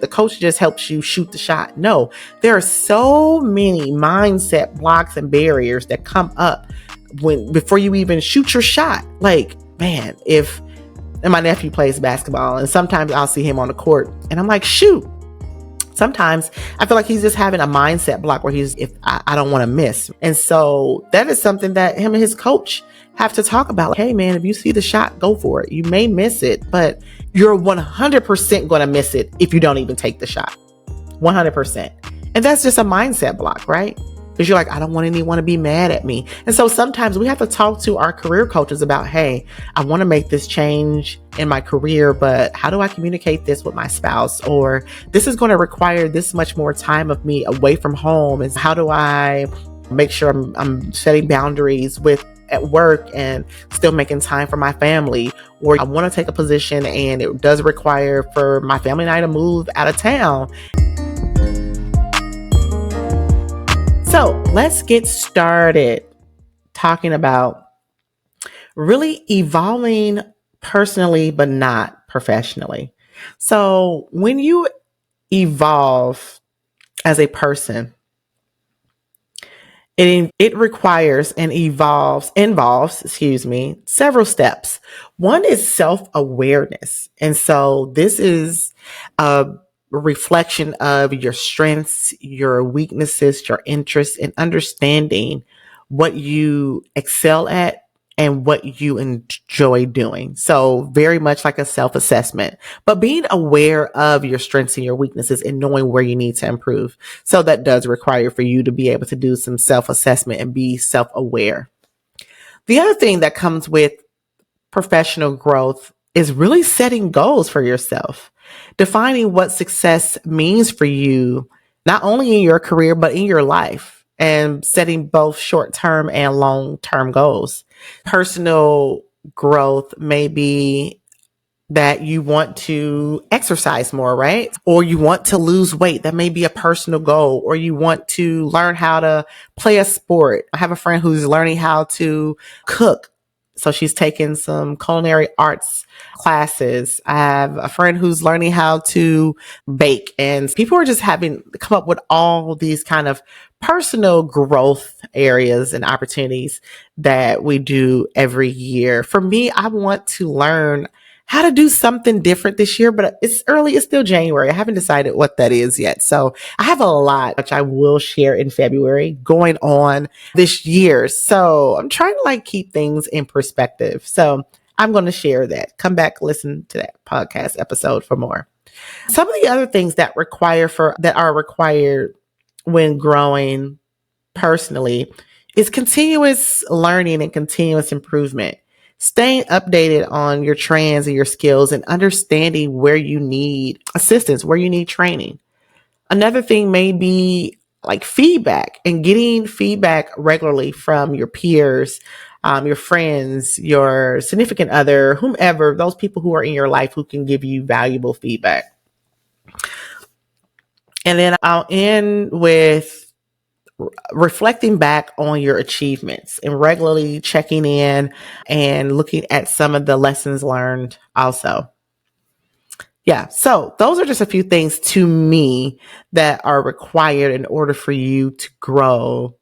The coach just helps you shoot the shot. No, there are so many mindset blocks and barriers that come up before you even shoot your shot. Like, man, and my nephew plays basketball, and sometimes I'll see him on the court and I'm like, shoot. Sometimes I feel like he's just having a mindset block where if I don't want to miss. And so that is something that him and his coach have to talk about. Like, hey man, if you see the shot, go for it. You may miss it, but you're 100% going to miss it if you don't even take the shot. 100%. And that's just a mindset block, right? Because you're like, I don't want anyone to be mad at me. And so sometimes we have to talk to our career coaches about, hey, I want to make this change in my career, but how do I communicate this with my spouse? Or this is going to require this much more time of me away from home. And how do I make sure I'm setting boundaries at work and still making time for my family? Or I want to take a position and it does require for my family and I to move out of town. So let's get started talking about really evolving personally, but not professionally. So when you evolve as a person, it requires and involves, several steps. One is self-awareness. And so this is a reflection of your strengths, your weaknesses, your interests, and understanding what you excel at and what you enjoy doing. So very much like a self-assessment, but being aware of your strengths and your weaknesses and knowing where you need to improve. So that does require for you to be able to do some self-assessment and be self-aware. The other thing that comes with professional growth is really setting goals for yourself, defining what success means for you, not only in your career, but in your life, and setting both short-term and long-term goals. Personal growth may be that you want to exercise more, right? Or you want to lose weight. That may be a personal goal. Or you want to learn how to play a sport. I have a friend who's learning how to cook. So she's taking some culinary arts classes. I have a friend who's learning how to bake, and people are just come up with all these kind of personal growth areas and opportunities that we do every year. For me, I want to learn how to do something different this year, but it's early. It's still January. I haven't decided what that is yet. So I have a lot, which I will share in February, going on this year. So I'm trying to keep things in perspective. So I'm going to share that. Come back, listen to that podcast episode for more. Some of the other things that are required when growing personally is continuous learning and continuous improvement. Staying updated on your trends and your skills and understanding where you need assistance, where you need training. Another thing may be feedback and getting feedback regularly from your peers, your friends, your significant other, whomever, those people who are in your life who can give you valuable feedback. And then I'll end with reflecting back on your achievements and regularly checking in and looking at some of the lessons learned also. Yeah. So those are just a few things to me that are required in order for you to grow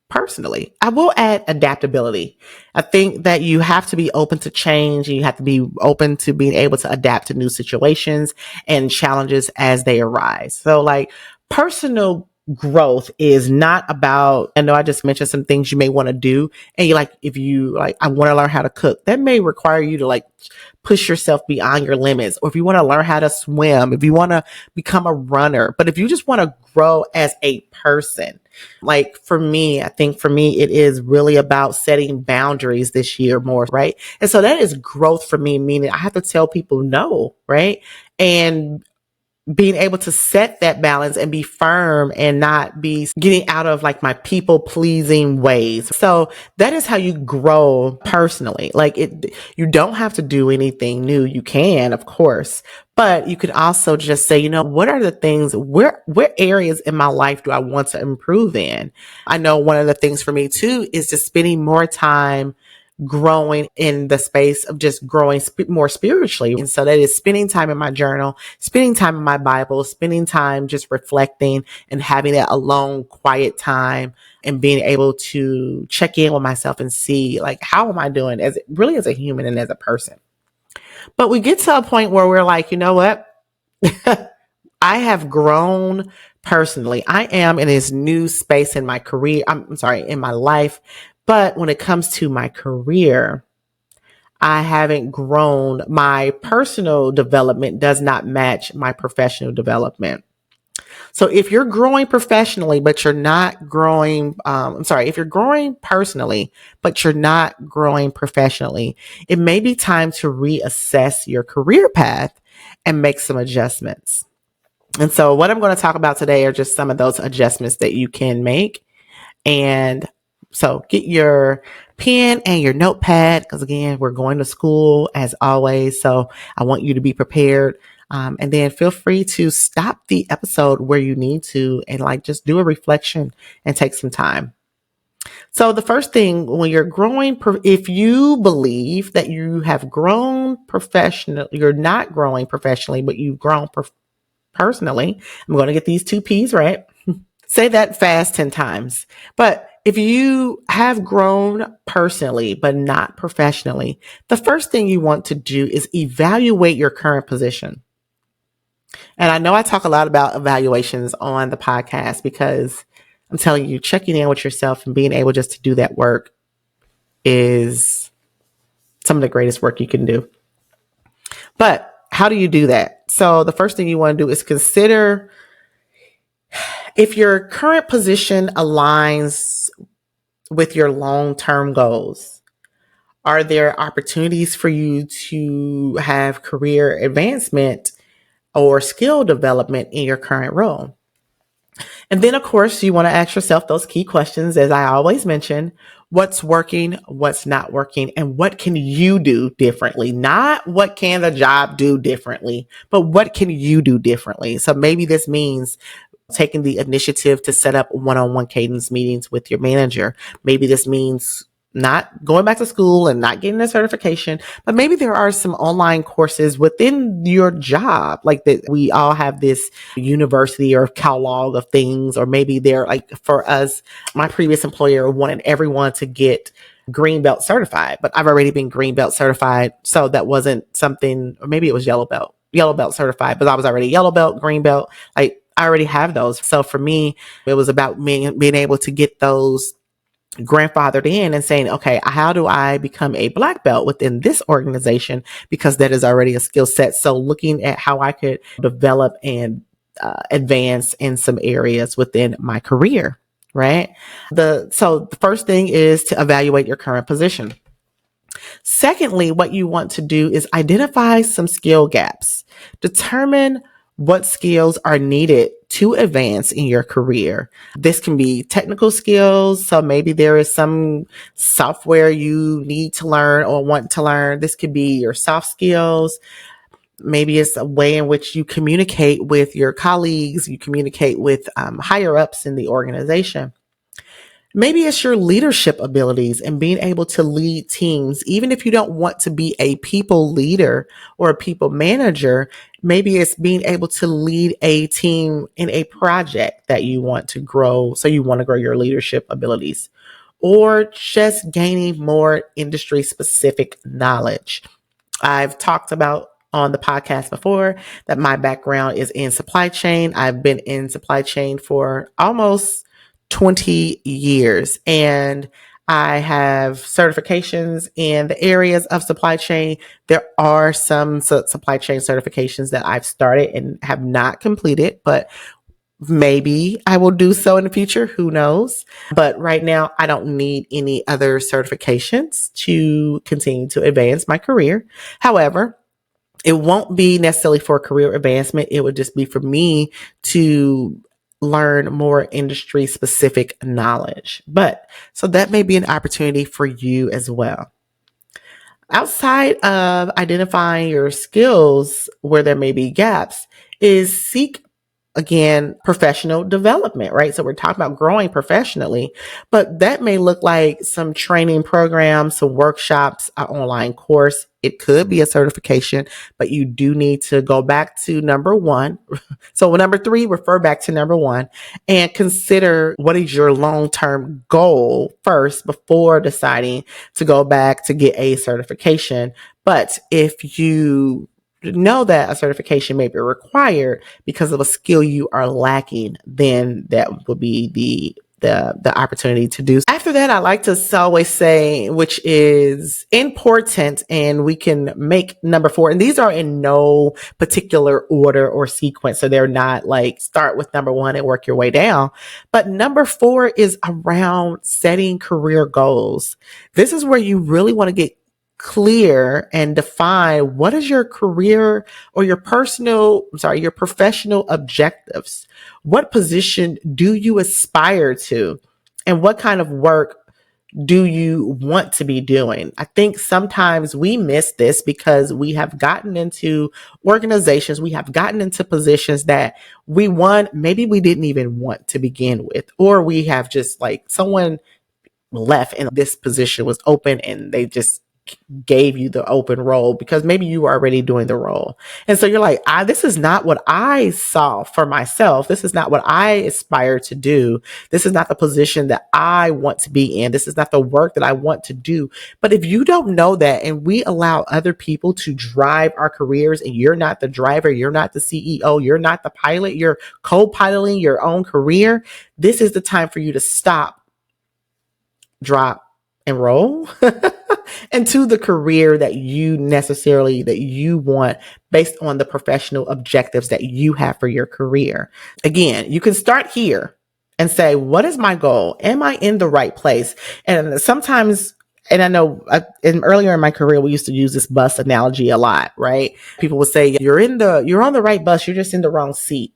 personally. I will add adaptability. I think that you have to be open to change, and you have to be open to being able to adapt to new situations and challenges as they arise. So personal growth is not about, I know I just mentioned some things you may want to do. And if you I want to learn how to cook, that may require you to push yourself beyond your limits. Or if you want to learn how to swim, if you want to become a runner, but if you just want to grow as a person, I think for me, it is really about setting boundaries this year more, right? And so that is growth for me, meaning I have to tell people no, right? And being able to set that balance and be firm and not be getting out of my people pleasing ways. So that is how you grow personally. You don't have to do anything new. You can, of course, but you could also just say, what are the things, where areas in my life do I want to improve in? I know one of the things for me too is just spending more time growing in the space of just growing more spiritually. And so that is spending time in my journal, spending time in my Bible, spending time just reflecting and having that alone, quiet time and being able to check in with myself and see like, how am I doing as really as a human and as a person? But we get to a point where we're like, you know what? I have grown personally. I am in this new space in my career. I'm sorry, in my life. But when it comes to my career, I haven't grown. My personal development does not match my professional development. So if you're growing professionally, but you're not growing, if you're growing personally, but you're not growing professionally, it may be time to reassess your career path and make some adjustments. And so what I'm going to talk about today are just some of those adjustments that you can make. And so get your pen and your notepad, because again, we're going to school as always. So I want you to be prepared. And then feel free to stop the episode where you need to and like just do a reflection and take some time. So the first thing when you're growing, if you believe that you have grown professionally, you're not growing professionally, but you've grown personally, I'm going to get these two P's right. Say that fast 10 times. But if you have grown personally, but not professionally, the first thing you want to do is evaluate your current position. And I know I talk a lot about evaluations on the podcast because I'm telling you, checking in with yourself and being able just to do that work is some of the greatest work you can do. But how do you do that? So the first thing you want to do is consider if your current position aligns with your long-term goals. Are there opportunities for you to have career advancement or skill development in your current role? And then, of course, you want to ask yourself those key questions, as I always mention: what's working, what's not working, and what can you do differently? Not what can the job do differently, but what can you do differently? So maybe this means taking the initiative to set up one-on-one cadence meetings with your manager. Maybe this means not going back to school and not getting a certification, but maybe there are some online courses within your job, like that we all have this university or catalog of things, or maybe they're like, for us, my previous employer wanted everyone to get green belt certified, but I've already been green belt certified. So that wasn't something, or maybe it was yellow belt certified, but I was already yellow belt, green belt. Like I already have those. So for me, it was about being able to get those grandfathered in and saying, okay, how do I become a black belt within this organization? Because that is already a skill set. So looking at how I could develop and advance in some areas within my career, right? So the first thing is to evaluate your current position. Secondly, what you want to do is identify some skill gaps. Determine what skills are needed to advance in your career. This can be technical skills. So maybe there is some software you need to learn or want to learn. This could be your soft skills. Maybe it's a way in which you communicate with your colleagues, you communicate with higher ups in the organization. Maybe it's your leadership abilities and being able to lead teams. Even if you don't want to be a people leader or a people manager, maybe it's being able to lead a team in a project that you want to grow. So you want to grow your leadership abilities, or just gaining more industry specific knowledge. I've talked about on the podcast before that my background is in supply chain. I've been in supply chain for almost 20 years, and I have certifications in the areas of supply chain. There are some supply chain certifications that I've started and have not completed, but maybe I will do so in the future. Who knows? But right now, I don't need any other certifications to continue to advance my career. However, it won't be necessarily for career advancement. It would just be for me to learn more industry specific knowledge. But so that may be an opportunity for you as well. Outside of identifying your skills where there may be gaps, is seek again, professional development, right? So we're talking about growing professionally, but that may look like some training programs, some workshops, an online course. It could be a certification, but you do need to go back to number one. So number three, refer back to number one and consider what is your long-term goal first before deciding to go back to get a certification. But if you know that a certification may be required because of a skill you are lacking, then that would be the opportunity to do. After that, I like to always say, which is important, and we can make number four. And these are in no particular order or sequence. So they're not like start with number one and work your way down. But number four is around setting career goals. This is where you really want to get clear and define what is your career or your your professional objectives. What position do you aspire to? And what kind of work do you want to be doing? I think sometimes we miss this because we have gotten into organizations, we have gotten into positions that maybe we didn't even want to begin with, or we have just like someone left and this position was open and they just gave you the open role because maybe you were already doing the role. And so you're like, this is not what I saw for myself. This is not what I aspire to do. This is not the position that I want to be in. This is not the work that I want to do. But if you don't know that and we allow other people to drive our careers and you're not the driver, you're not the CEO, you're not the pilot, you're co-piloting your own career, this is the time for you to stop, drop, and roll into the career that you want based on the professional objectives that you have for your career. Again, you can start here and say, what is my goal? Am I in the right place? And sometimes, and I know earlier in my career, we used to use this bus analogy a lot, right? People would say, you're on the right bus. You're just in the wrong seat.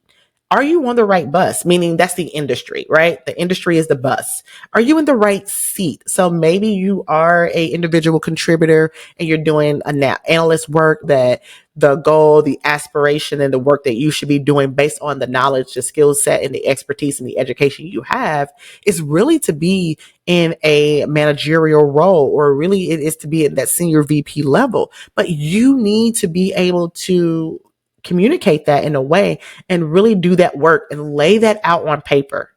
Are you on the right bus? Meaning that's the industry, right? The industry is the bus. Are you in the right seat? So maybe you are a individual contributor and you're doing analyst work, that the goal, the aspiration, and the work that you should be doing based on the knowledge, the skill set, and the expertise and the education you have is really to be in a managerial role, or really it is to be at that senior VP level. But you need to be able to communicate that in a way and really do that work and lay that out on paper.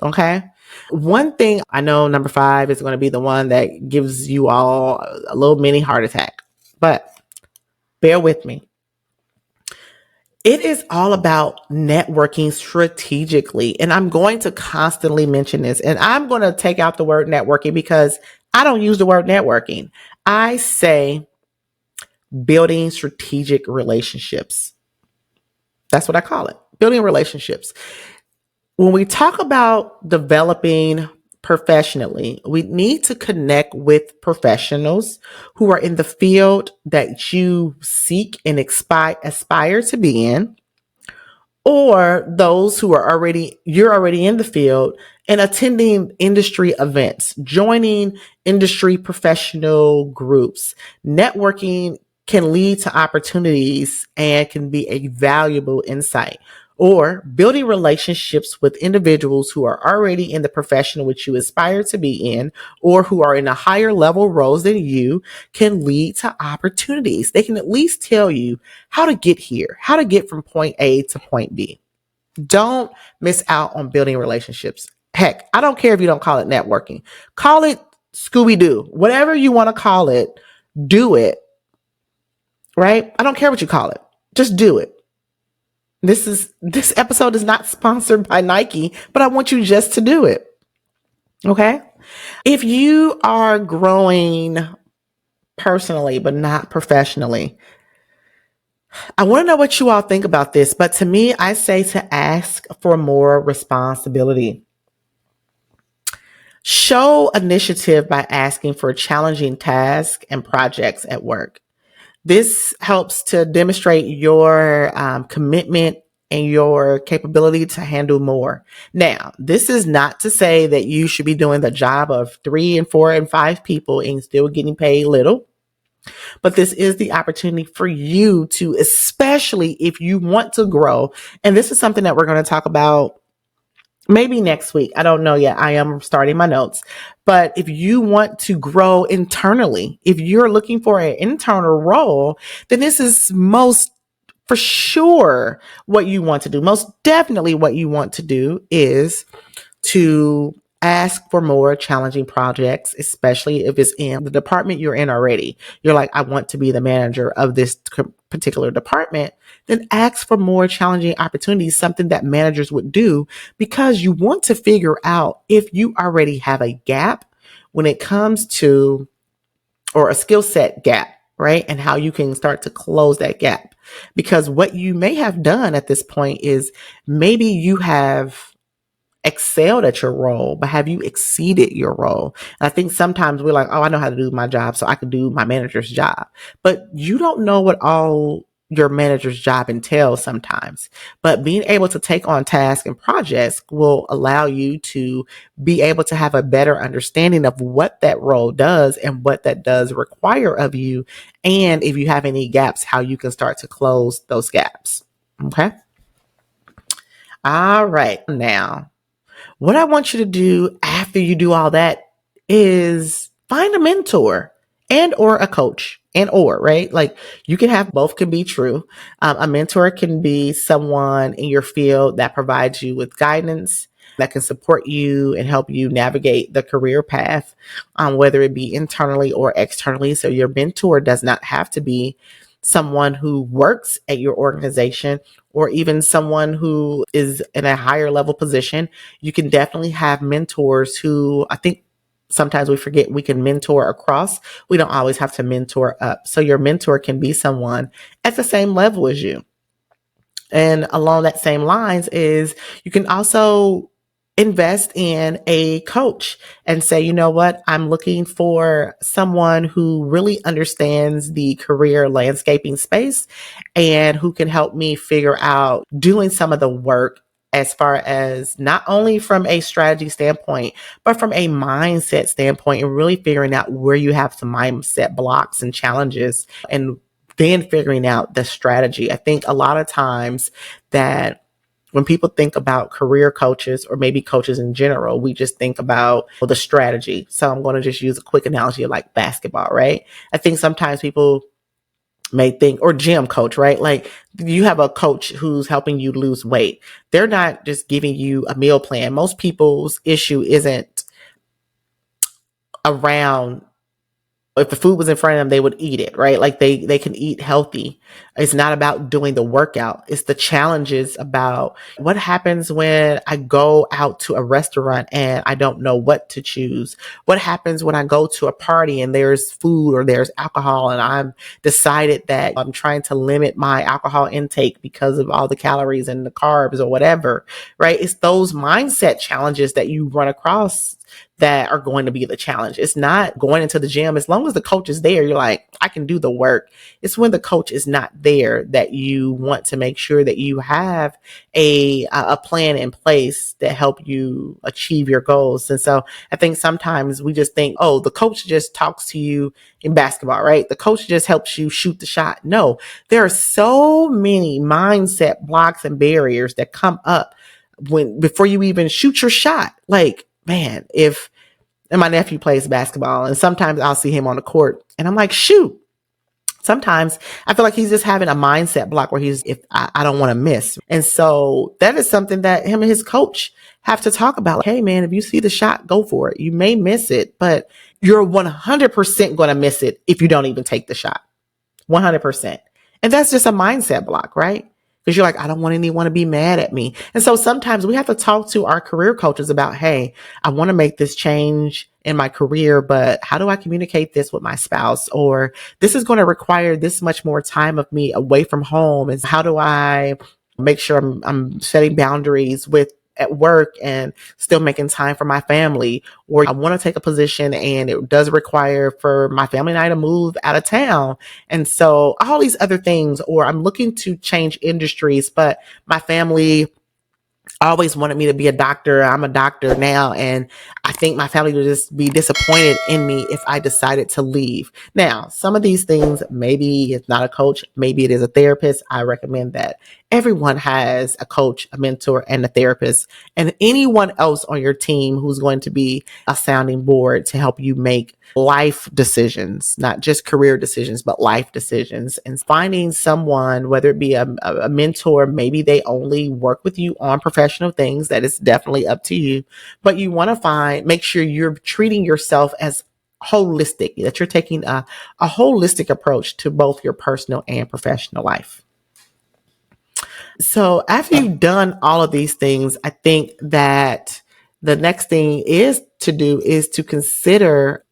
Okay. One thing I know, number five is going to be the one that gives you all a little mini heart attack, but bear with me. It is all about networking strategically. And I'm going to constantly mention this, and I'm going to take out the word networking because I don't use the word networking. I say building strategic relationships. That's what I call it, building relationships. When we talk about developing professionally, we need to connect with professionals who are in the field that you seek and aspire to be in, or those who you're already in the field and attending industry events, joining industry professional groups. Networking can lead to opportunities and can be a valuable insight. Or building relationships with individuals who are already in the profession which you aspire to be in, or who are in a higher level roles than you, can lead to opportunities. They can at least tell you how to get here, how to get from point A to point B. Don't miss out on building relationships. Heck, I don't care if you don't call it networking. Call it Scooby-Doo. Whatever you want to call it, do it. Right? I don't care what you call it. Just do it. This episode is not sponsored by Nike, but I want you just to do it. Okay? If you are growing personally, but not professionally, I want to know what you all think about this, but to me, I say to ask for more responsibility. Show initiative by asking for challenging tasks and projects at work. This helps to demonstrate your commitment and your capability to handle more. Now, this is not to say that you should be doing the job of 3 and 4 and 5 people and still getting paid little. But this is the opportunity for you to, especially if you want to grow. And this is something that we're going to talk about maybe next week. I don't know yet. I am starting my notes. But if you want to grow internally, if you're looking for an internal role, then this is most for sure what you want to do. Most definitely what you want to do is to ask for more challenging projects, especially if it's in the department you're in already. You're like, I want to be the manager of this particular department. Then ask for more challenging opportunities, something that managers would do, because you want to figure out if you already have a gap when it comes to, or a skill set gap, right? And how you can start to close that gap. Because what you may have done at this point is maybe you have excelled at your role, but have you exceeded your role? And I think sometimes we're like, oh, I know how to do my job, so I can do my manager's job. But you don't know what all your manager's job entails sometimes. But being able to take on tasks and projects will allow you to be able to have a better understanding of what that role does and what that does require of you. And if you have any gaps, how you can start to close those gaps. Okay. All right. Now, what I want you to do after you do all that is find a mentor and or a coach and or, right? Like you can have both can be true. A mentor can be someone in your field that provides you with guidance, that can support you and help you navigate the career path, whether it be internally or externally. So your mentor does not have to be someone who works at your organization or even someone who is in a higher level position. You can definitely have mentors who, I think sometimes we forget we can mentor across. We don't always have to mentor up. So your mentor can be someone at the same level as you. And along that same lines is you can also invest in a coach and say, you know what, I'm looking for someone who really understands the career landscaping space and who can help me figure out doing some of the work as far as not only from a strategy standpoint, but from a mindset standpoint and really figuring out where you have some mindset blocks and challenges and then figuring out the strategy. I think a lot of times that when people think about career coaches or maybe coaches in general, we just think about the strategy. So I'm going to just use a quick analogy of like basketball, right? I think sometimes people may think, or gym coach, right? Like you have a coach who's helping you lose weight. They're not just giving you a meal plan. Most people's issue isn't around if the food was in front of them, they would eat it, right? Like they can eat healthy. It's not about doing the workout. It's the challenges about what happens when I go out to a restaurant and I don't know what to choose. What happens when I go to a party and there's food or there's alcohol and I'm decided that I'm trying to limit my alcohol intake because of all the calories and the carbs or whatever, right? It's those mindset challenges that you run across that are going to be the challenge. It's not going into the gym. As long as the coach is there, you're like, I can do the work. It's when the coach is not there that you want to make sure that you have a plan in place that help you achieve your goals. And so I think sometimes we just think, oh, the coach just talks to you in basketball, right? The coach just helps you shoot the shot. No, there are so many mindset blocks and barriers that come up before you even shoot your shot. Like, man, and my nephew plays basketball and sometimes I'll see him on the court and I'm like, shoot. Sometimes I feel like he's just having a mindset block where if I don't want to miss. And so that is something that him and his coach have to talk about. Like, hey man, if you see the shot, go for it. You may miss it, but you're 100% going to miss it if you don't even take the shot. 100%. And that's just a mindset block, right? Because you're like, I don't want anyone to be mad at me. And so sometimes we have to talk to our career coaches about, hey, I want to make this change in my career, but how do I communicate this with my spouse? Or this is going to require this much more time of me away from home. And how do I make sure I'm setting boundaries with at work and still making time for my family? Or I want to take a position and it does require for my family and I to move out of town. And so all these other things, or I'm looking to change industries, but my family always wanted me to be a doctor. I'm a doctor now. And I think my family would just be disappointed in me if I decided to leave. Now, some of these things, maybe it's not a coach, maybe it is a therapist. I recommend that everyone has a coach, a mentor, and a therapist, and anyone else on your team who's going to be a sounding board to help you make life decisions, not just career decisions, but life decisions. And finding someone, whether it be a mentor, maybe they only work with you on professional things, that is definitely up to you. But you want to make sure you're treating yourself as holistic, that you're taking a holistic approach to both your personal and professional life. So after you've done all of these things, I think that the next thing is to consider,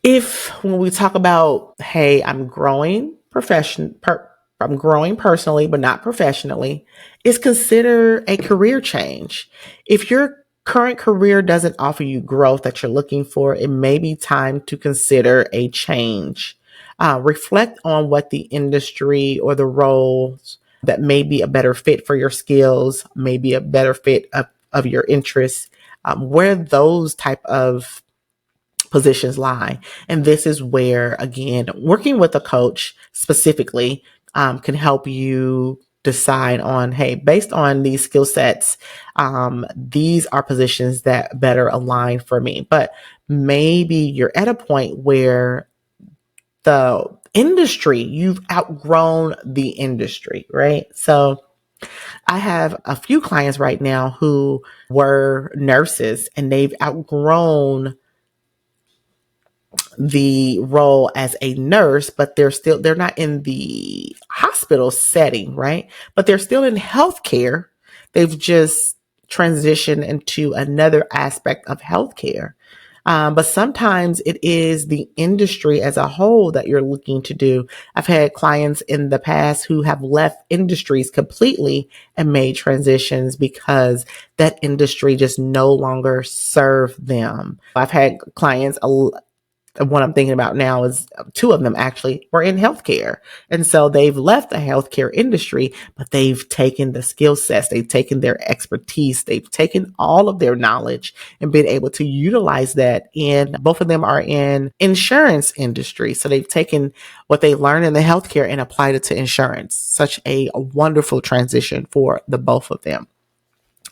if when we talk about, hey, I'm growing personally, but not professionally, is consider a career change. If your current career doesn't offer you growth that you're looking for, it may be time to consider a change. Reflect on what the industry or the roles that may be a better fit for your skills, maybe a better fit of your interests, where those type of positions lie. And this is where, again, working with a coach specifically can help you decide on, hey, based on these skill sets, these are positions that better align for me. But maybe you're at a point where you've outgrown the industry, right? So I have a few clients right now who were nurses and they've outgrown the role as a nurse, but they're not in the hospital setting, right? But they're still in healthcare. They've just transitioned into another aspect of healthcare. But sometimes it is the industry as a whole that you're looking to do. I've had clients in the past who have left industries completely and made transitions because that industry just no longer served them. I've had clients, what I'm thinking about now is two of them actually were in healthcare. And so they've left the healthcare industry, but they've taken the skill sets, they've taken their expertise, they've taken all of their knowledge and been able to utilize that in, both of them are in insurance industry. So they've taken what they learned in the healthcare and applied it to insurance. Such a wonderful transition for the both of them.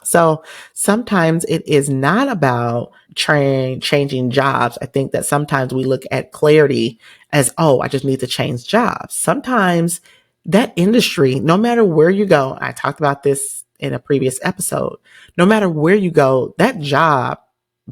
So sometimes it is not about changing jobs. I think that sometimes we look at clarity as, oh, I just need to change jobs. Sometimes that industry, no matter where you go, I talked about this in a previous episode, no matter where you go, that job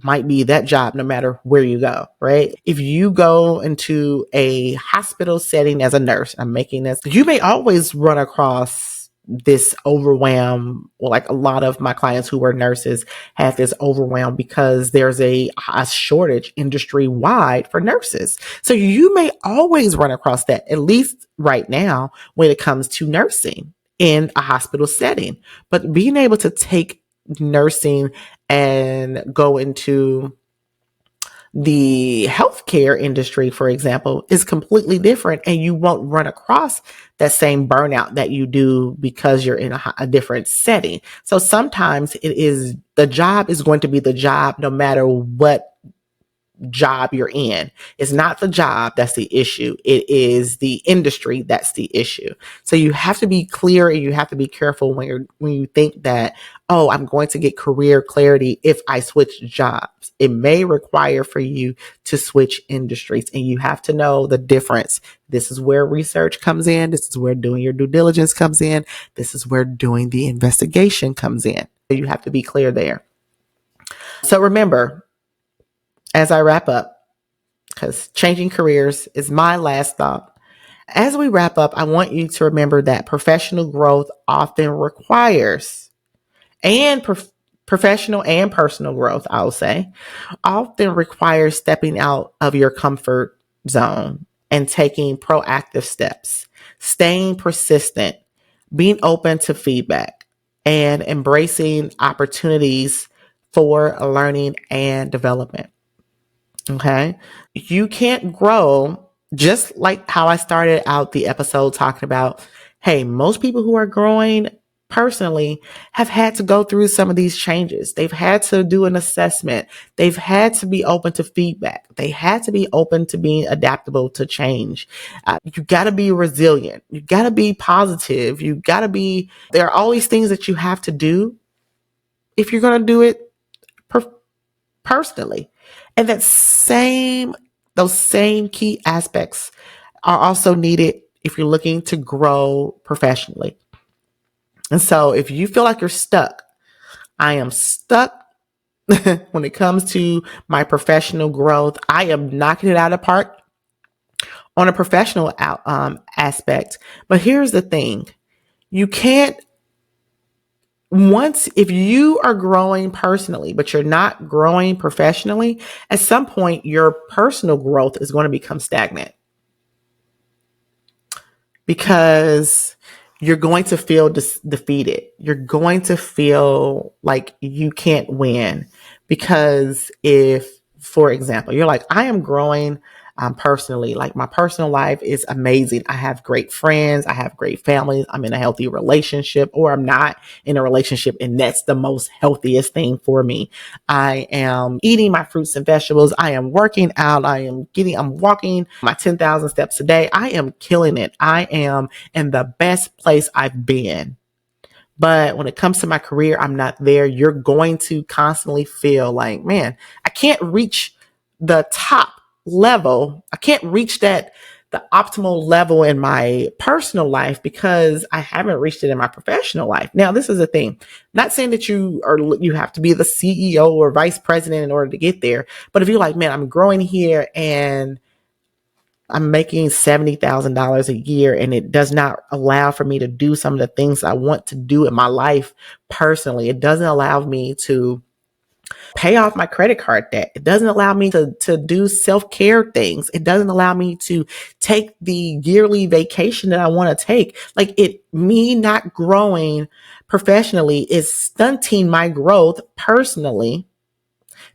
might be that job no matter where you go, right? If you go into a hospital setting as a nurse, I'm making this, you may always run across this overwhelm. Well, like a lot of my clients who were nurses have this overwhelm because there's a shortage industry wide for nurses. So you may always run across that, at least right now, when it comes to nursing in a hospital setting. But being able to take nursing and go into the healthcare industry, for example, is completely different, and you won't run across that same burnout that you do because you're in a different setting. So sometimes the job is going to be the job no matter what job you're in. It's not the job that's the issue. It is the industry that's the issue. So you have to be clear and you have to be careful when you think that, oh, I'm going to get career clarity if I switch jobs. It may require for you to switch industries, and you have to know the difference. This is where research comes in. This is where doing your due diligence comes in. This is where doing the investigation comes in. You have to be clear there. So remember, as I wrap up, because changing careers is my last thought. As we wrap up, I want you to remember that professional growth often requires, and professional and personal growth, I'll say, often requires stepping out of your comfort zone and taking proactive steps, staying persistent, being open to feedback, and embracing opportunities for learning and development. Okay. You can't grow, just like how I started out the episode talking about, Hey, most people who are growing personally have had to go through some of these changes. They've had to do an assessment. They've had to be open to feedback. They had to be open to being adaptable to change. You got to be resilient. You got to be positive. You got to be, there are all these things that you have to do if you're going to do it per- personally. And those same key aspects are also needed if you're looking to grow professionally. And so if you feel like you're stuck, I am stuck when it comes to my professional growth. I am knocking it out of the park on a professional aspect. But here's the thing. You can't, once, if you are growing personally, but you're not growing professionally, at some point, your personal growth is going to become stagnant because you're going to feel defeated. You're going to feel like you can't win because if, for example, you're like, I am growing personally, like my personal life is amazing. I have great friends. I have great families. I'm in a healthy relationship, or I'm not in a relationship. And that's the most healthiest thing for me. I am eating my fruits and vegetables. I am working out. I'm walking my 10,000 steps a day. I am killing it. I am in the best place I've been. But when it comes to my career, I'm not there. You're going to constantly feel like, man, I can't reach the top level. I can't reach the optimal level in my personal life because I haven't reached it in my professional life. Now, this is the thing. Not saying that you have to be the CEO or vice president in order to get there. But if you're like, man, I'm growing here and I'm making $70,000 a year and it does not allow for me to do some of the things I want to do in my life personally. It doesn't allow me to pay off my credit card debt. It doesn't allow me to do self-care things. It doesn't allow me to take the yearly vacation that I want to take. Me not growing professionally is stunting my growth personally.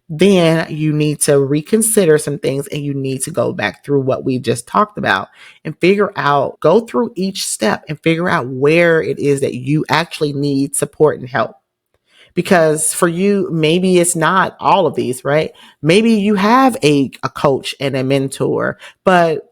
Then you need to reconsider some things and you need to go back through what we just talked about and go through each step and figure out where it is that you actually need support and help. Because for you, maybe it's not all of these, right? Maybe you have a coach and a mentor, but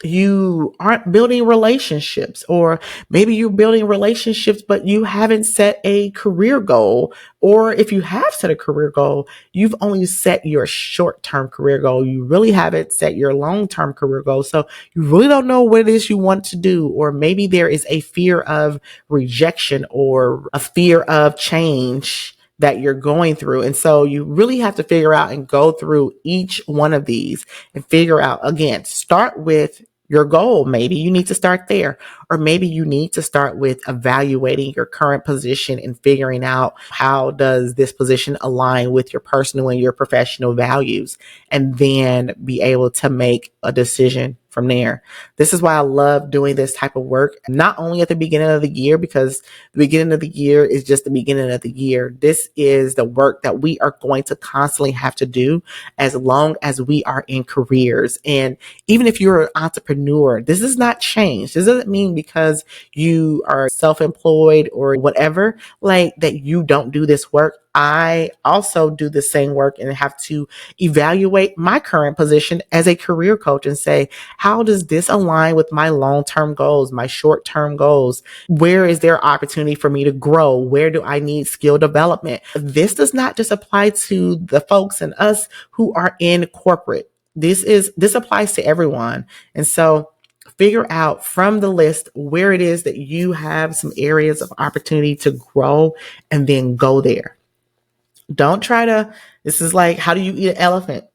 you aren't building relationships, or maybe you're building relationships but you haven't set a career goal, or if you have set a career goal, you've only set your short-term career goal. You really haven't set your long-term career goal, so you really don't know what it is you want to do. Or maybe there is a fear of rejection or a fear of change that you're going through. And so you really have to figure out and go through each one of these and figure out, again, start with your goal. Maybe you need to start there, or maybe you need to start with evaluating your current position and figuring out how does this position align with your personal and your professional values, and then be able to make a decision from there. This is why I love doing this type of work, not only at the beginning of the year, because the beginning of the year is just the beginning of the year. This is the work that we are going to constantly have to do as long as we are in careers. And even if you're an entrepreneur, this does not change. This doesn't mean because you are self-employed or whatever, like that you don't do this work. I also do the same work and have to evaluate my current position as a career coach and say, how does this align with my long-term goals, my short-term goals? Where is there opportunity for me to grow? Where do I need skill development? This does not just apply to the folks and us who are in corporate. This applies to everyone. And so figure out from the list where it is that you have some areas of opportunity to grow, and then go there. Don't try to, this is like, how do you eat an elephant?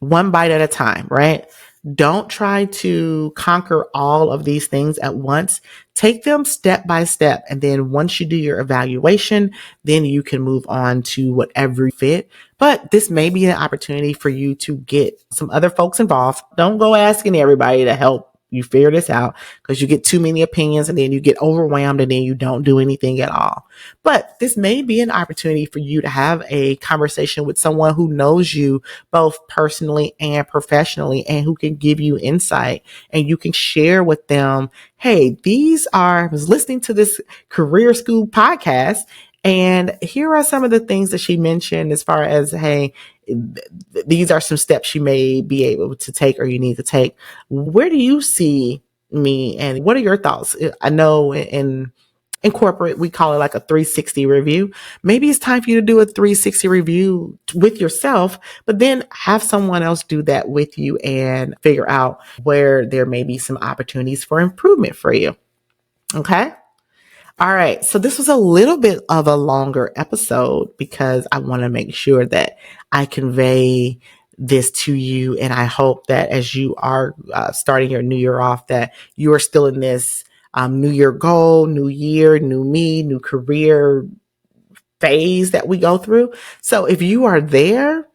One bite at a time, right? Don't try to conquer all of these things at once. Take them step by step. And then once you do your evaluation, then you can move on to whatever fit. But this may be an opportunity for you to get some other folks involved. Don't go asking everybody to help you figure this out, because you get too many opinions and then you get overwhelmed and then you don't do anything at all. But this may be an opportunity for you to have a conversation with someone who knows you both personally and professionally and who can give you insight, and you can share with them, hey, I was listening to this career school podcast, and here are some of the things that she mentioned as far as, hey, these are some steps you may be able to take or you need to take. Where do you see me, and what are your thoughts? I know in corporate, we call it like a 360 review. Maybe it's time for you to do a 360 review with yourself, but then have someone else do that with you and figure out where there may be some opportunities for improvement for you. Okay. All right. So this was a little bit of a longer episode because I want to make sure that I convey this to you. And I hope that as you are starting your new year off, that you are still in this new year goal, new year, new me, new career phase that we go through. So if you are there,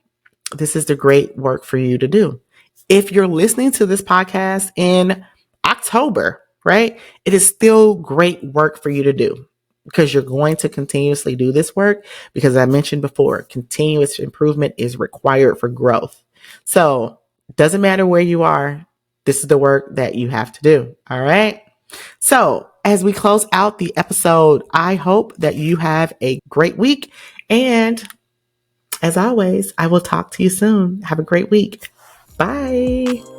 this is the great work for you to do. If you're listening to this podcast in October, right, it is still great work for you to do because you're going to continuously do this work because I mentioned before, continuous improvement is required for growth. So it doesn't matter where you are. This is the work that you have to do. All right. So as we close out the episode, I hope that you have a great week. And as always, I will talk to you soon. Have a great week. Bye.